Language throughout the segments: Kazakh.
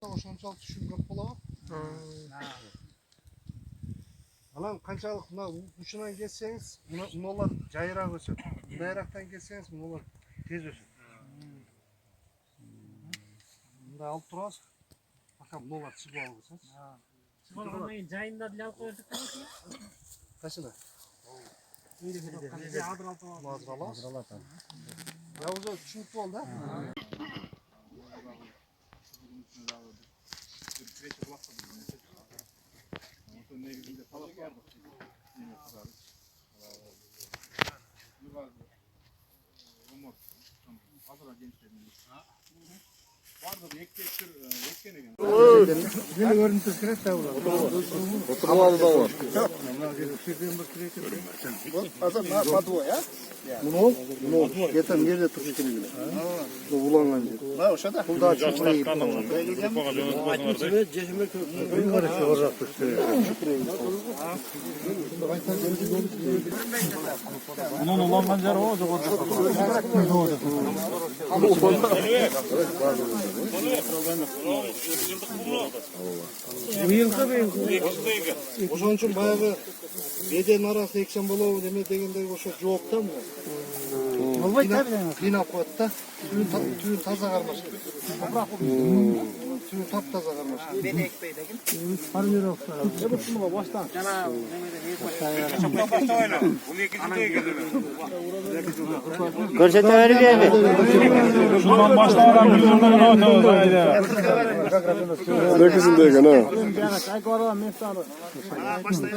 Ошончалык түшүнгөн болобу? Анан канчалык мына учунан кетсеңиз, мунулар жайыраак өсөт. Мындайрактан кетсеңиз, мунулар тез өсөт. Мындай алып турабыз. Пока мунулар чыгып алгысыз. Sonra jayında bile alıp koyduk mu? Кайсына? Hazır Азыр Я уже түшүнүп болду, да? Negizinde talep vardı. Umut. Hazır gençlerimiz. Vardı bir ektektir yetkene gen. Beni görüntüsü kirek de burada. Oturmalı da var. Азыр на подво, я? Мынау где-то жерде туруш керек эле. Уланган жер. Мына ошода. Бул да чукурайып. Bunun ulangan yer o jogorda. Ошон үчүн баягы беден арасы экшен болобу деме дегендей ошо жооп да мына. Болбойт да билем. Кыйнап коет да. Түбүн таза кармаш керек. Түбүн таптаза кармаш керек. Beni ekmeği de gel. Баштан. Jana Көрсөтө бербейби? Şundan başlayan yüzünden oturuyor. Некисиндеги, на.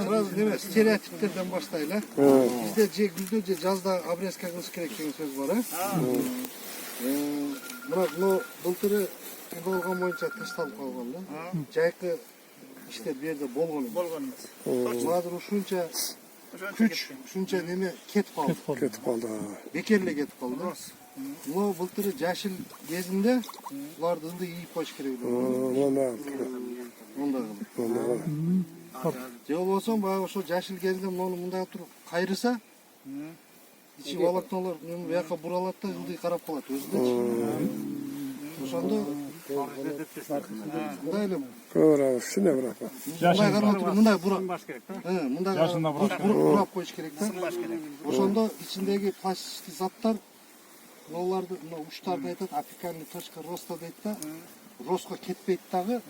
Сразу неме стереотиптерден баштайлы. Бизде же күздө же жазда обрезка кылыш керек деген сөз бар, Мына былтыры болгон боюнча ташталып калган да. Жайкы иштер бу жерде болгон эмес. Азыр ушунча күч, ушунча неме кетип калды. Кетип калды. Бекер эле кетип калды. Мына былтыры жашыл кезинде буларды ылдый ийип коюш керек эле. Мындай кылып. Же болбосо баягы ошо жашыл кезинде муну мындай туруп кайрыса, ичи волокнолор бияка буралат да ылдый карап калат өзүнчө. Ошондо мындай эле Көрөбүз, шуне бирок. мындай карап туруп мындай бурап baş gerek da. мындай Жашында бурап коюш керек да. Ошондо ичиндеги пластический заттар мыналарды мына учтарды айтат, апикальный точка роста дейт да. Ростко кетпейт дагы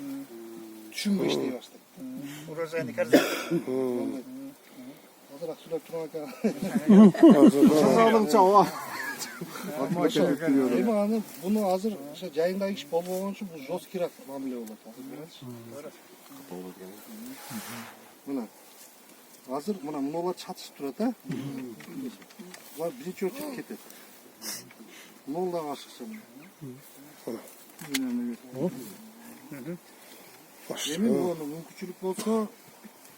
түшүнбөй иштей баштайт. Урожайный корзин. Азыраак сүйлөп турган экен. Эми аны буну азыр ошо жайындагы иш болбогон үчүн бул жесткийраак мамиле болот. Мына азыр мына мунулар чатышып турат, Булар биринчи очередь кетет. Мунун дагы ашыкча. Эми муну мүмкүнчүлүк болсо,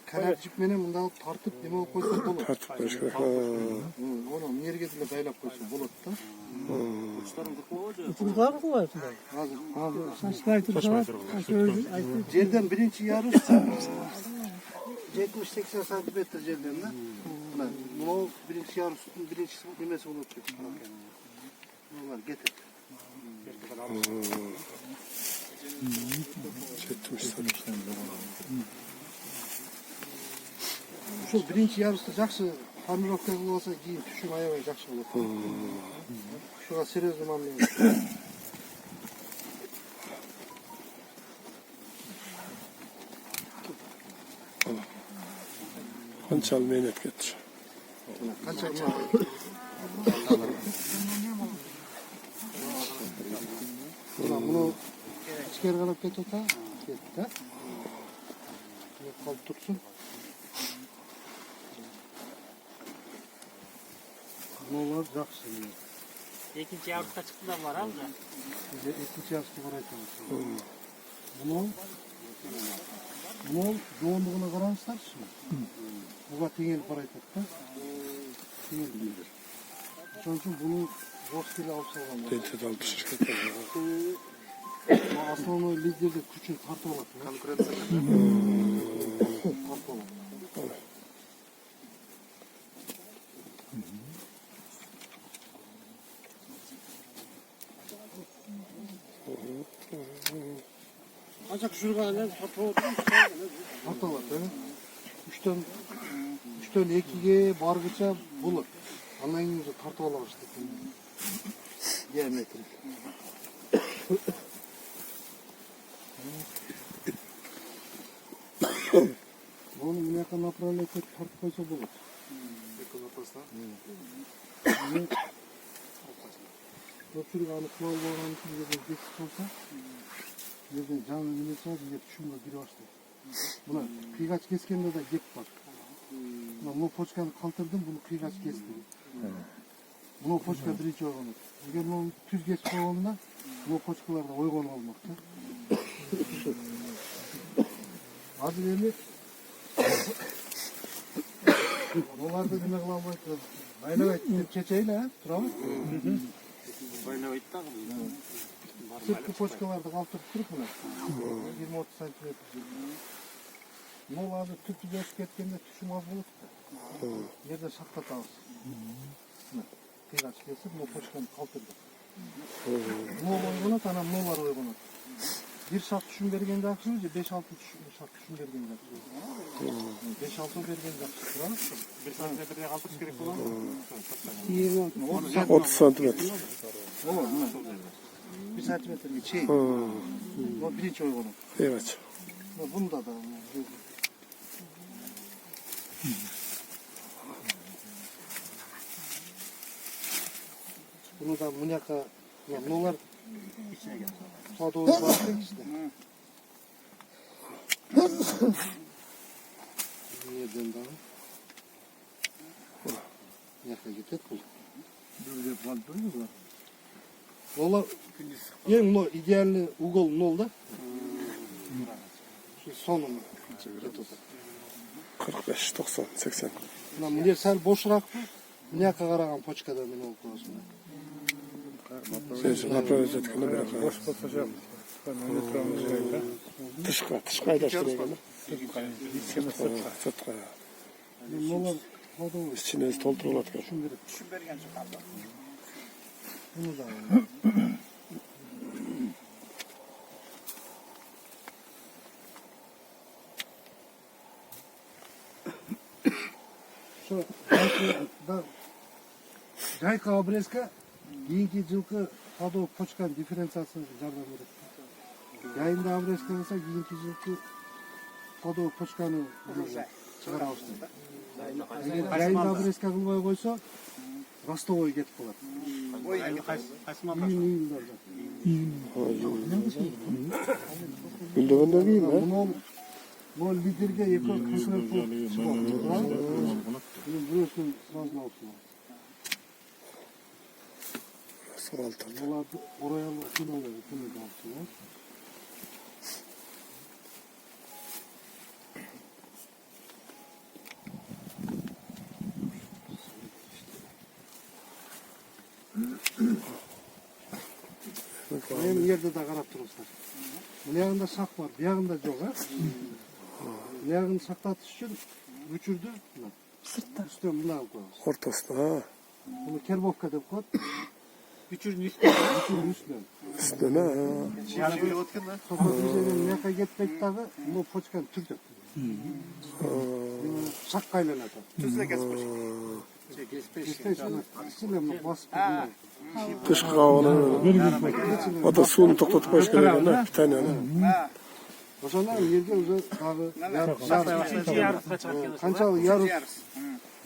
канат жип менен мындай алып тартып неме болуп койсо болот. Тартып коюш керек. Ону мээрге деле байлап койсо болот да. Жерден биринчи ярус 70-80 сантиметр жерден да. Мына могу биринчи ярустун биринчи немеси болот деп. Булар кетет. Ушул биринчи ярусты жакшы формировка кылып алса, кийин түшүм аябай жакшы болот. Ушуга серьезный мамиле. Канчал мээнет кетти. Канча муну ичкери карап кетип ата, кетти да. Калып турсун. Мунулар жакшы. İkinci yavruda çıktı da var abi. Bize ekінші yarısını қарайтамыз. Мынау жоғындығына қараңыздаршы. Бұға теңеліп қарайтады да. Теңеліп. Ошон үчүн буну жесткий алып салган. Тентет алып түшүш керек. Основной лидерде күчүн тартып алат. Конкуренция. Тартып алат. Kaçak şurada tartılат. 3'тен 2'ge bargıça bulur. Андан кийин уже тартып ала баштайт. Диаметри. Bunu мынаяка направлять етип тартып койсо болот. Көпчүлүк аны кыла албаган үчүн жерден кесип калса, жерден жаңы эмне чыгат, жер түшүмгө кире баштайт. Мына кыйгач кескенде да кеп бар. Мына почканы калтырдым, буну кыйгач кестим. Мына почка биринчи ойгонот. Эгер муну түз кесип койгондо, бул почкаларда ойгонуп калмак да. Азыр эми оларды неме кыла албайт, байлабайт деп чечейли, турабы? Байлабайт дагы. Сырткы почкаларды калтырып туруп мына 20-30 сантиметр. Мол азыр түпү өсүп кеткенде түшүм аз болот да. Жерде шактатабыз. Кыйгач кесип, мына почканы калтырдык. Мол ойгонот, анан молар ойгонот. Bir şart düşün bergen jakşыбы же 5-6 şart düşün bergen jakşыбы? 5-6 bergen jakşыбы. 1 сантиметрде калтырыш керек болот. 30 santimetr. Ооба, мына 1 сантиметрге чейин. Bu birinci oygonot. Kıygaç. Bunda da bunu da mınyaka bunlar sağda var işte. Yerden daha. Mınyaka gitti bu. Böyle planlıyor mu? Onlar en ideal uгол nol da. Şu sonunu. 45, 90, 80. Mına sal boşrak mı? Mınyaka qaragан почкада мен olуп коесуң. Sen şu направить etkeni bırak. Boş batacak. Tışka aydaştırıyor gene. Sırtka. Bunlar İçine doldurulur. Düşün bergen çıkardı. bunu da. Şu жайка обрезка кийинки жылкы садоо почканын дифференциациясына жардам берет. Жайында обрезка кылса кийинки жылкы садоо почканы чыгара баштайт. Эгер жайында обрезка кылбай койсо ростовой кетип калат. Güldüğünde değil mi? Bu liderge eko kısmı bu. Bunun burasını fazla olsun. Sıvaltır. Bunlar oraya kim oluyor? Kim oluyor? Benim yerde de karap dururlar. Bu yanında sak var, bir yanında yok ha. Bu yanında saklatış için uçurdu. Sırtta. Üstüne bunlar koyuyoruz. Ortasına ha. Bunu kerbovka deyip koyup. Üçüncü üstüne. Üçüncü üstüne. Üstüne ha. Sonra bize yaka gitmek tabi bu poçkan türkü. Sak kaylanat. Tuzla kesmiş. Silemle basıp. Dışkı kavanı. O da suyunu toklatıp başka bir tane. Oşanlar yerge uza Üçüncü yarısına çıkarken. Kançalı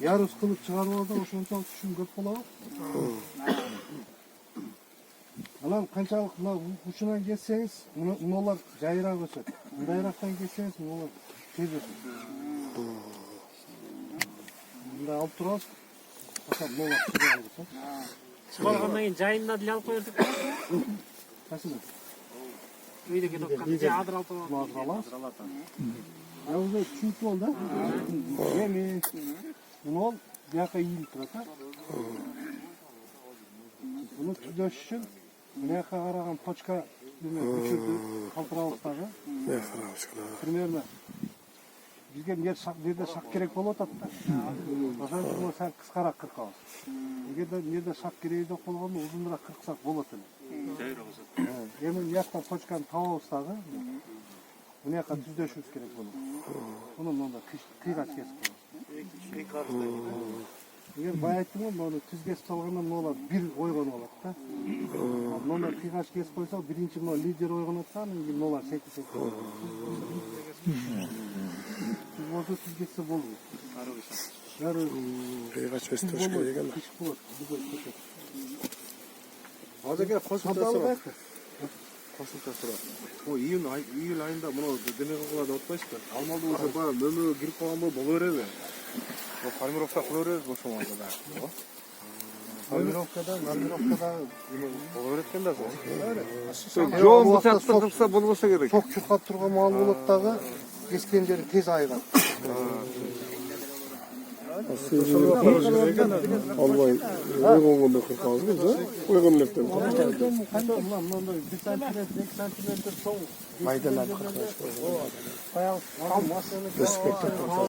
yarıs kılıp çıkarmada oşançalı düşün köp bolabı. Alam kançalık uçundan geçseniz unolar jayıra ösöt. Mındayraktan geçseniz unolar tez ösöt. Mınday alıp turabız. Fakat unolar çıkar ösöt. Çıkargandan keyin жайында деле алып коердук. Kaçını? Үйдө кетип атканда же адыр алып коебуз. Kulağını alas. Ya burada çüyük yolda. Yemi. Bunu ol. Bir yaka iyiyip durata. Bunu tüzöş için bir yaka karagan poçka uçurdu. Kaltıralıktağı. Ne karabışkına. Примерно. Bizge bir de sak gerek bolup atta. Başan bunu sen kıskarak kırkabız. Bir de sak gereği de kolgandı uzundurak kırksak bolup. Yemin yakta poçkan tavabızdağı. Mına yakın tüzleşimiz gerek bunu. Bunun onda kıygaç kesip koyuyoruz. Eğer bayağı ettim ama onu tüz kesip salganda ne olur? Bir oygan olur da. Onda kıygaç kesip koysa birinci bunu lider oygan olsa ne olur? Seki. Tüz olsa tüz kesse bolur. Kıygaç bestirmiş gerek ama. Kış bulur. Hozirga konsultasiya bor. Konsultasiya bor. O iyul oyida buni nima qiladi o'tmaysiz. Almalda o'sha boya mo'mi kirib qolgan bo'laveradi. Bu formirovka qilaveramiz o'sha vaqtda. Normirovkada Bo'laverayotganda Jon bu tarafda qilsa bo'lmasa kerak. çok çuqat turgan mal bulup dağı kesken jeri tez aygan. Almay, uygunluğunda kırpaz biz de, uygunluktan. Bir santimetre, 2 santimetre soğuk. Maydalar kırpaz. Bayağı tam